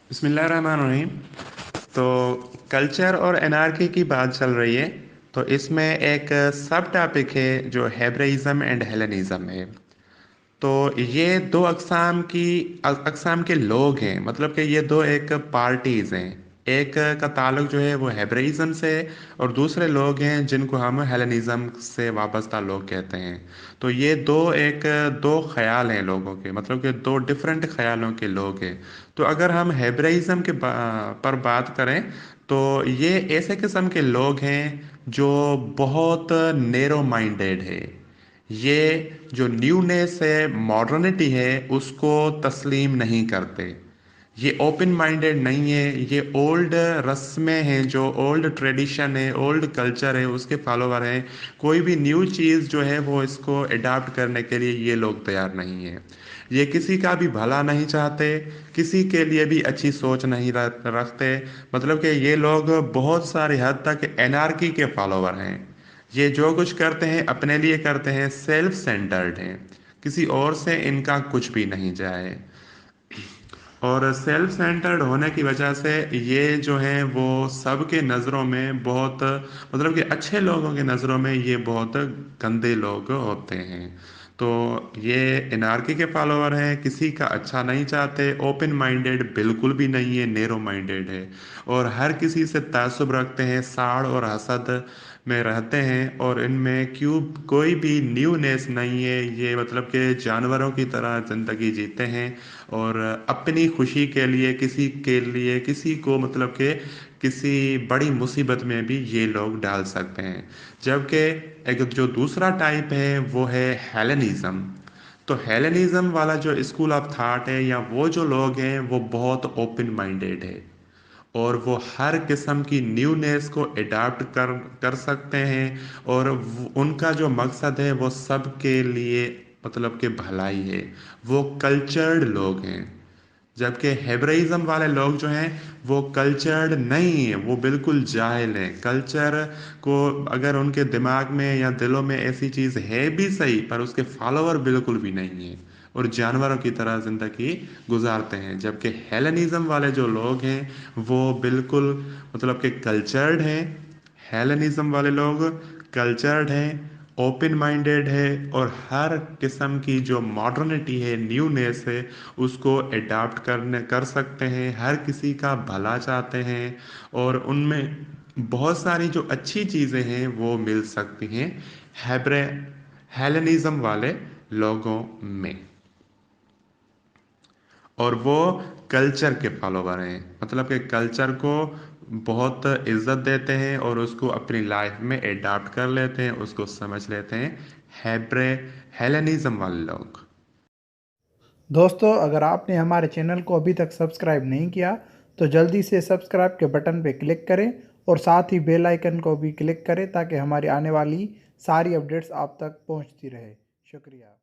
बिस्मिल्लाहिर्रहमानिर्रहीम। तो कल्चर और एनार्की की बात चल रही है। तो इसमें एक सब टॉपिक है जो हेब्रेइज्म एंड हेलेनिज्म है। तो ये दो अक़साम के लोग हैं, मतलब कि ये दो एक पार्टीज हैं। एक का ताल्लुक जो है वो हेब्रेइज्म से है, और दूसरे लोग हैं जिनको हम हेलेनिज्म से वाबस्ता लोग कहते हैं। तो ये दो ख्याल हैं लोगों के, मतलब कि दो डिफरेंट ख्यालों के लोग हैं। तो अगर हम हेब्रेइज्म पर बात करें, तो ये ऐसे किस्म के लोग हैं जो बहुत नेरो माइंडेड है। ये जो न्यूनेस है, मॉडर्निटी है, उसको तस्लीम नहीं करते। ये ओपन माइंडेड नहीं है। ये ओल्ड रस्में हैं, जो ओल्ड ट्रेडिशन है, ओल्ड कल्चर है, उसके फॉलोवर हैं। कोई भी न्यू चीज़ जो है वो इसको अडाप्ट करने के लिए ये लोग तैयार नहीं है। ये किसी का भी भला नहीं चाहते, किसी के लिए भी अच्छी सोच नहीं रखते। मतलब कि ये लोग बहुत सारी हद तक एनार्की के फॉलोवर हैं। ये जो कुछ करते हैं अपने लिए करते हैं, सेल्फ सेंटर्ड हैं। किसी और से इनका कुछ भी नहीं जाए। और सेल्फ सेंटर्ड होने की वजह से ये जो है वो सबके नज़रों में बहुत, मतलब कि अच्छे लोगों के नज़रों में ये बहुत गंदे लोग होते हैं। तो ये एनार्की के फॉलोवर हैं, किसी का अच्छा नहीं चाहते, ओपन माइंडेड बिल्कुल भी नहीं है, नेरो माइंडेड है। और हर किसी से तासुब रखते हैं, साड़ और हसद में रहते हैं, और इनमें क्यों कोई भी न्यूनेस नहीं है। ये मतलब कि जानवरों की तरह ज़िंदगी जीते हैं, और अपनी खुशी के लिए, किसी को, मतलब कि किसी बड़ी मुसीबत में भी ये लोग डाल सकते हैं। जबकि एक जो दूसरा टाइप है वो है हेलेनिज्म। तो हेलेनिज्म वाला जो स्कूल ऑफ थॉट है, या वो जो लोग हैं, वो बहुत ओपन माइंडेड है, और वो हर किस्म की न्यूनेस को अडाप्ट कर कर सकते हैं। और उनका जो मकसद है वो सबके लिए, मतलब कि भलाई है। वो कल्चर्ड लोग हैं। जबकि हेब्राइज्म वाले लोग जो हैं वो कल्चर्ड नहीं है, वो बिल्कुल जाहिल हैं। कल्चर को अगर उनके दिमाग में या दिलों में ऐसी चीज़ है भी सही, पर उसके फॉलोअर बिल्कुल भी नहीं है, और जानवरों की तरह ज़िंदगी गुजारते हैं। जबकि हेलेनिज्म वाले जो लोग हैं वो बिल्कुल, मतलब कि कल्चर्ड हैं। हेलेनिज्म वाले लोग कल्चर्ड हैं, ओपन माइंडेड है, और हर किस्म की जो मॉडर्निटी है, न्यूनेस है, उसको अडाप्ट कर सकते हैं। हर किसी का भला चाहते हैं, और उनमें बहुत सारी जो अच्छी चीज़ें हैं वो मिल सकती हैं हेब्रे हेलेनिज्म वाले लोगों में। और वो कल्चर के फॉलोवर हैं, मतलब कि कल्चर को बहुत इज्जत देते हैं, और उसको अपनी लाइफ में एडाप्ट कर लेते हैं, उसको समझ लेते हैं। हेब्रे हेलेनिज्म वाले लोग। दोस्तों, अगर आपने हमारे चैनल को अभी तक सब्सक्राइब नहीं किया तो जल्दी से सब्सक्राइब के बटन पर क्लिक करें, और साथ ही बेल आइकन को भी क्लिक करें ताकि हमारी आने वाली सारी अपडेट्स आप तक पहुंचती रहे। शुक्रिया।